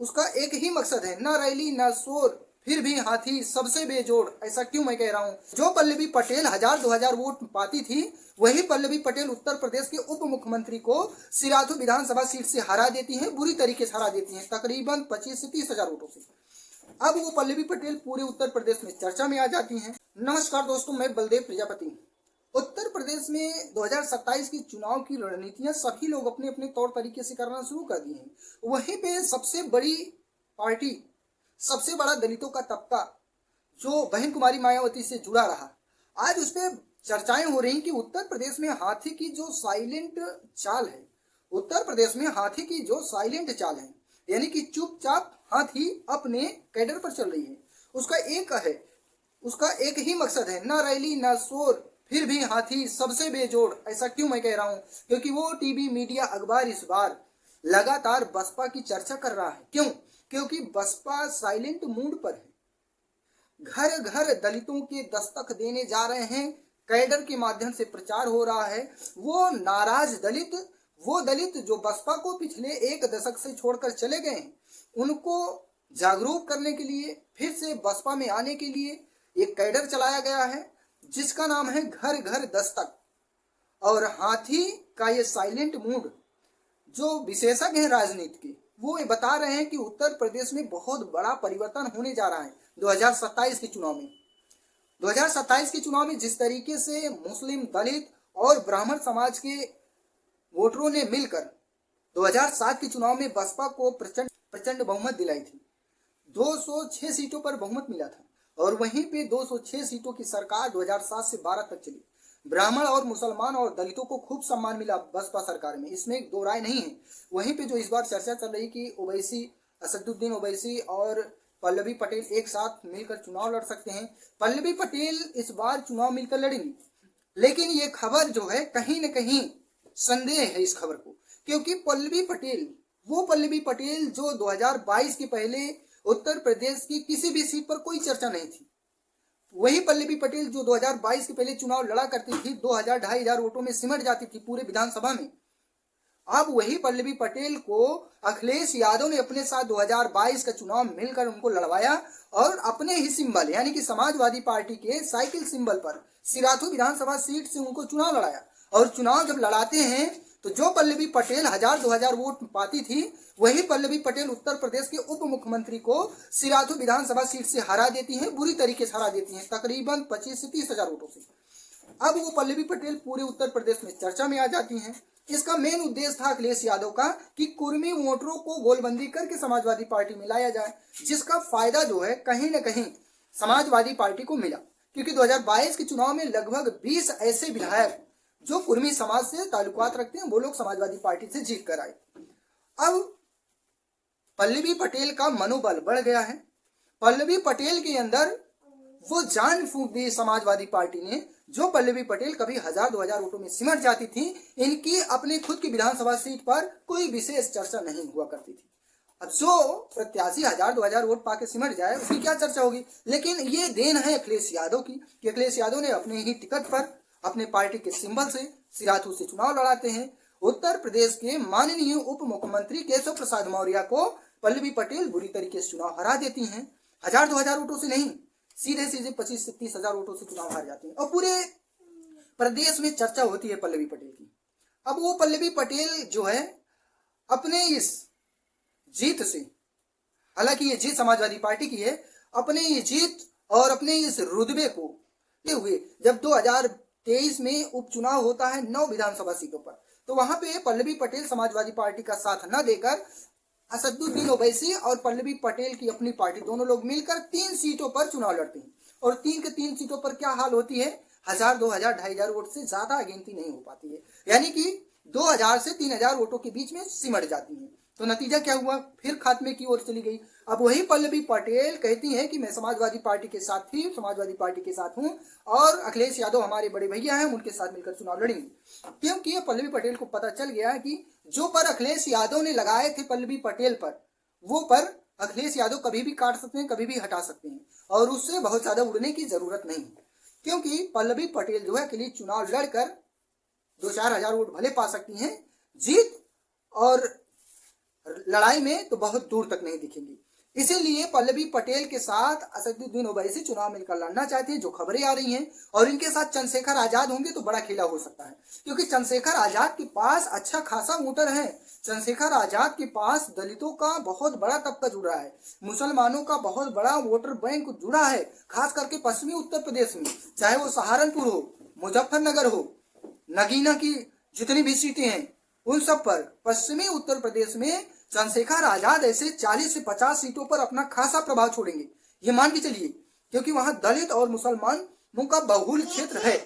उसका एक ही मकसद है, ना रैली ना शोर फिर भी हाथी सबसे बेजोड़। ऐसा क्यों मैं कह रहा हूँ? जो पल्लवी पटेल 1000-2000 वोट पाती थी, वही पल्लवी पटेल उत्तर प्रदेश के उप मुख्यमंत्री को सिराथू विधानसभा सीट से हरा देती हैं, बुरी तरीके से हरा देती हैं, तकरीबन 25 से 30 हजार वोटों से। अब वो पल्लवी पटेल पूरे उत्तर प्रदेश में चर्चा में आ जाती हैं। नमस्कार दोस्तों, मैं बलदेव प्रजापति। उत्तर प्रदेश में 2027 की चुनाव की रणनीतियां सभी लोग अपने अपने तौर तरीके से करना शुरू कर दिए हैं। वहीं पे सबसे बड़ी पार्टी, सबसे बड़ा दलितों का तबका जो बहन कुमारी मायावती से जुड़ा रहा, आज उस पर चर्चाएं हो रही कि उत्तर प्रदेश में हाथी की जो साइलेंट चाल है, उत्तर प्रदेश में हाथी की जो साइलेंट चाल है, यानी कि चुपचाप हाथी अपने कैडर पर चल रही है, उसका एक ही मकसद है, ना रैली ना शोर फिर भी हाथी सबसे बेजोड़। ऐसा क्यों मैं कह रहा हूं? क्योंकि वो टीवी, मीडिया, अखबार इस बार लगातार बसपा की चर्चा कर रहा है। क्यों? क्योंकि बसपा साइलेंट मूड पर है, घर घर दलितों के दस्तक देने जा रहे हैं, कैडर के माध्यम से प्रचार हो रहा है। वो नाराज दलित, वो दलित जो बसपा को पिछले 1 दशक से छोड़कर चले गए हैं, उनको जागरूक करने के लिए, फिर से बसपा में आने के लिए एक कैडर चलाया गया है जिसका नाम है घर घर दस्तक। और हाथी का ये साइलेंट मूड, जो विशेषज्ञ हैं राजनीति के, वो ये बता रहे हैं कि उत्तर प्रदेश में बहुत बड़ा परिवर्तन होने जा रहा है 2027 के चुनाव में। 2027 के चुनाव में जिस तरीके से मुस्लिम, दलित और ब्राह्मण समाज के वोटरों ने मिलकर 2007 के चुनाव में बसपा को प्रचंड बहुमत दिलाई थी, 206 सीटों पर बहुमत मिला था, और वहीं पे 206 सीटों की सरकार 2007 से 12 तक चली। ब्राह्मण और मुसलमान और दलितों को खूब सम्मान मिला बसपा सरकार में, इसमें दो राय नहीं है। वहीं पे जो इस बार चर्चा चल रही कि ओवैसी, असदुद्दीन ओवैसी और पल्लवी पटेल एक साथ मिलकर चुनाव लड़ सकते हैं, पल्लवी पटेल इस बार चुनाव मिलकर लड़ेंगी। लेकिन ये खबर जो है, कहीं न कहीं संदेह है इस खबर को, क्योंकि पल्लवी पटेल, वो पल्लवी पटेल जो 2022 के पहले उत्तर प्रदेश की किसी भी सीट पर कोई चर्चा नहीं थी, वही पल्लवी पटेल जो 2022 के पहले चुनाव लड़ा करती थी, 2000-2500 वोटों में सिमट जाती थी पूरे विधानसभा में। अब वही पल्लवी पटेल को अखिलेश यादव ने अपने साथ 2022 का चुनाव मिलकर उनको लड़वाया और अपने ही सिंबल, यानी कि समाजवादी पार्टी के साइकिल सिंबल पर सिराथू विधानसभा सीट से उनको चुनाव लड़ाया। और चुनाव जब लड़ाते हैं तो जो पल्लवी पटेल 1000-2000 वोट पाती थी, वही पल्लवी पटेल उत्तर प्रदेश के उप मुख्यमंत्री को सिराथू विधानसभा सीट से हरा देती हैं, बुरी तरीके से हरा देती हैं, तकरीबन 25 से 30 हजार वोटों से। अब वो पल्लवी पटेल पूरे उत्तर प्रदेश में चर्चा में आ जाती हैं। इसका मेन उद्देश्य था अखिलेश यादव का कि कुर्मी वोटरों को गोलबंदी करके समाजवादी पार्टी में लाया जाए, जिसका फायदा जो है कहीं न कहीं समाजवादी पार्टी को मिला, क्योंकि 2022 के चुनाव में लगभग 20 ऐसे विधायक जो कुर्मी समाज से ताल्लुकात रखते हैं, वो लोग समाजवादी पार्टी से जीत कर आए। अब पल्लवी पटेल का मनोबल बढ़ गया है, पल्लवी पटेल के अंदर वो जान फूंक दी समाजवादी पार्टी ने। जो पल्लवी पटेल कभी 1000-2000 वोटों में सिमट जाती थी, इनकी अपने खुद की विधानसभा सीट पर कोई विशेष चर्चा नहीं हुआ करती थी। अब जो प्रत्याशी 1000-2000 वोट पाके सिमट जाए, उसकी क्या चर्चा होगी? लेकिन ये देन है अखिलेश यादव की कि अखिलेश यादव ने अपने ही टिकट पर, अपने पार्टी के सिंबल से सिराथू से चुनाव लड़ाते हैं। उत्तर प्रदेश के माननीय उप मुख्यमंत्री केशव प्रसाद मौर्य को पल्लवी पटेल बुरी तरीके से चुनाव हरा देती हैं, 1000-2000 वोटों से नहीं, सीधे 25 से 30 हजार वोटों से चुनाव हार जाते हैं, और पूरे प्रदेश में चर्चा होती है पल्लवी पटेल की। अब वो पल्लवी पटेल जो है अपने इस जीत से, हालांकि ये जीत समाजवादी पार्टी की है, अपने ये जीत और अपने इस रुतबे को ये हुए जब 2023 में उपचुनाव होता है 9 विधानसभा सीटों पर, तो वहां पे पल्लवी पटेल समाजवादी पार्टी का साथ न देकर असदुद्दीन ओवैसी और पल्लवी पटेल की अपनी पार्टी, दोनों लोग मिलकर 3 सीटों पर चुनाव लड़ते हैं। और 3 के 3 सीटों पर क्या हाल होती है? 1000, 2000, 2500 वोट से ज्यादा गिनती नहीं हो पाती है, यानी कि 2000 से 3000 वोटों के बीच में सिमट जाती है। तो नतीजा क्या हुआ? फिर खात्मे की ओर चली गई। अब वही पल्लवी पटेल कहती है कि मैं समाजवादी पार्टी के साथ थी, समाजवादी पार्टी के साथ हूं, और अखिलेश यादव हमारे बड़े भैया हैं, उनके साथ मिलकर चुनाव लड़ेंगे। क्योंकि पल्लवी पटेल को पता चल गया कि जो पर अखिलेश यादव ने लगाए थे पल्लवी पटेल पर, वो पर अखिलेश यादव कभी भी काट सकते हैं, कभी भी हटा सकते हैं, और उससे बहुत ज्यादा उड़ने की जरूरत नहीं, क्योंकि पल्लवी पटेल जो है अकेली चुनाव लड़कर 2-4 हजार वोट भले पा सकती हैं, जीत और लड़ाई में तो बहुत दूर तक नहीं दिखेंगी। इसीलिए पल्लवी पटेल के साथ असदुद्दीन ओवैसी चुनाव मिलकर लड़ना चाहते हैं, जो खबरें आ रही हैं, और इनके साथ चंद्रशेखर आजाद होंगे तो बड़ा खेला हो सकता है, क्योंकि चंद्रशेखर आजाद के पास अच्छा खासा वोटर है। चंद्रशेखर आजाद के पास दलितों का बहुत बड़ा तबका जुड़ा है, मुसलमानों का बहुत बड़ा वोटर बैंक जुड़ा है, खास करके पश्चिमी उत्तर प्रदेश में, चाहे वो सहारनपुर हो, मुजफ्फरनगर हो, नगीना की जितनी भी सीटें हैं उन सब पर पश्चिमी उत्तर प्रदेश में चंद्रशेखर आजाद ऐसे 40 से 50 सीटों पर अपना खासा प्रभाव छोड़ेंगे, ये मान के चलिए, क्योंकि वहां दलित और मुसलमानों का बहुल क्षेत्र है,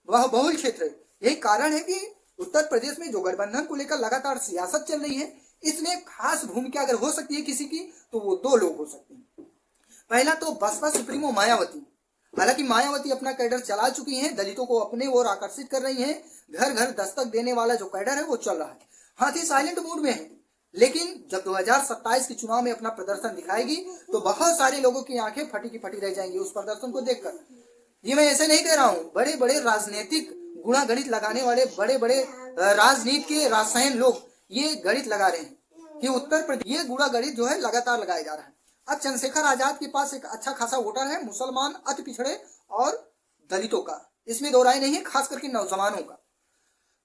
वह बहुल क्षेत्र है। यही कारण है कि उत्तर प्रदेश में जो गठबंधन को लेकर लगातार सियासत चल रही है, इसमें खास भूमिका अगर हो सकती है किसी की, तो वो दो लोग हो सकते हैं। पहला तो बसपा सुप्रीमो मायावती। हालांकि मायावती अपना कैडर चला चुकी हैं, दलितों को अपने ओर आकर्षित कर रही हैं, घर घर दस्तक देने वाला जो कैडर है वो चल रहा है। हाथी साइलेंट मोड में है, लेकिन जब 2027 के चुनाव में अपना प्रदर्शन दिखाएगी तो बहुत सारे लोगों की आंखें फटी की फटी रह जाएंगी उस प्रदर्शन को देखकर। ये मैं ऐसे नहीं कह रहा हूँ, बड़े बड़े राजनीतिक गुणा गणित लगाने वाले बड़े बड़े राजनीति के रसायन लोग ये गणित लगा रहे हैं कि उत्तर प्रदेश ये गुणा गणित जो है लगातार लगाया जा रहा है। अब चंद्रशेखर आजाद के पास एक अच्छा खासा वोटर है, मुसलमान, अति पिछड़े और दलितों का, इसमें दो राय नहीं है, खास करके नौजवानों का।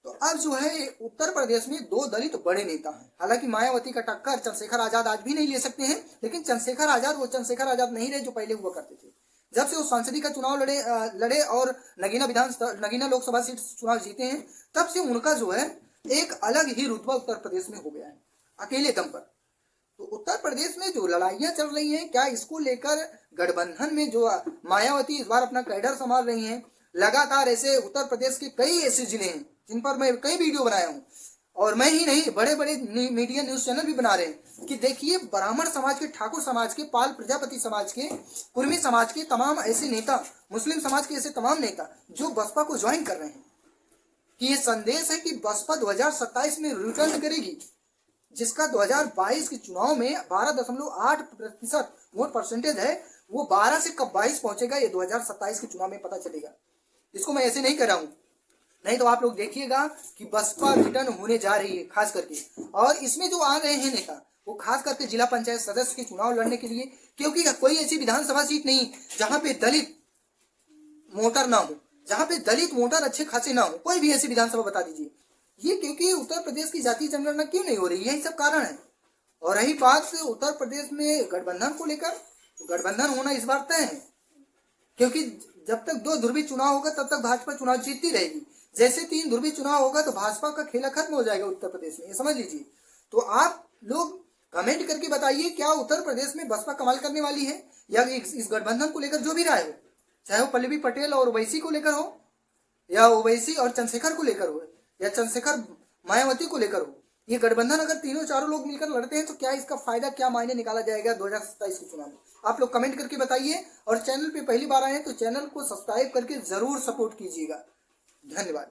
तो अब जो है उत्तर प्रदेश में दो दलित बड़े नेता हैं। हालांकि मायावती का टक्कर चंद्रशेखर आजाद आज भी नहीं ले सकते हैं, लेकिन चंद्रशेखर आजाद वो चंद्रशेखर आजाद नहीं रहे जो पहले हुआ करते थे। जब से वो संसदीय का चुनाव लड़े और नगीना लोकसभा सीट चुनाव जीते हैं, तब से उनका जो है एक अलग ही रुतबा उत्तर प्रदेश में हो गया है, अकेले दम पर। तो उत्तर प्रदेश में जो लड़ाइयां चल रही हैं, क्या इसको लेकर गठबंधन में जो मायावती इस बार अपना कैडर संभाल रही हैं, लगातार ऐसे उत्तर प्रदेश के कई ऐसे जिले हैं जिन पर मैं कई वीडियो बनाया हूं, और मैं ही नहीं, बड़े बड़े मीडिया न्यूज चैनल भी बना रहे हैं कि देखिए ब्राह्मण समाज के, ठाकुर समाज के, पाल प्रजापति समाज के, कुर्मी समाज के तमाम ऐसे नेता, मुस्लिम समाज के ऐसे तमाम नेता जो बसपा को ज्वाइन कर रहे हैं, कि ये संदेश है कि बसपा 2027 में रिटर्न करेगी, जिसका 2022 के चुनाव में 12.8% वोट परसेंटेज है, वो 12 से कब 22 पहुंचेगा ये 2027 के चुनाव में पता चलेगा। इसको मैं ऐसे नहीं कर रहा हूं, नहीं तो आप लोग देखिएगा कि बसपा रिटर्न होने जा रही है खास करके। और इसमें जो आ रहे हैं नेता वो खास करके जिला पंचायत सदस्य के चुनाव लड़ने के लिए, क्योंकि कोई ऐसी विधानसभा सीट नहीं जहां पे दलित वोटर ना हो, जहां पे दलित वोटर अच्छे खासे ना हो, कोई भी ऐसी विधानसभा बता दीजिए। ये क्योंकि उत्तर प्रदेश की जातीय जनगणना क्यों नहीं हो रही, यही सब कारण है। और रही बात उत्तर प्रदेश में गठबंधन को लेकर, गठबंधन होना इस बार तय है, क्योंकि जब तक दो ध्रुवीय चुनाव होगा तब तक भाजपा चुनाव जीतती रहेगी। जैसे 3 ध्रुवीय चुनाव होगा तो भाजपा का खेला खत्म हो जाएगा उत्तर प्रदेश में, ये समझ लीजिए। तो आप लोग कमेंट करके बताइए, क्या उत्तर प्रदेश में बसपा कमाल करने वाली है, या इस गठबंधन को लेकर जो भी राय हो, चाहे वो पल्लवी पटेल और ओवैसी को लेकर हो, या ओवैसी और चंद्रशेखर को लेकर हो, या चंद्रशेखर मायावती को लेकर हो, ये गठबंधन अगर तीनों चारों लोग मिलकर लड़ते हैं तो क्या इसका फायदा, क्या मायने निकाला जाएगा 2027 के चुनाव में, आप लोग कमेंट करके बताइए। और चैनल पे पहली बार आए हैं तो चैनल को सब्सक्राइब करके जरूर सपोर्ट कीजिएगा। धन्यवाद।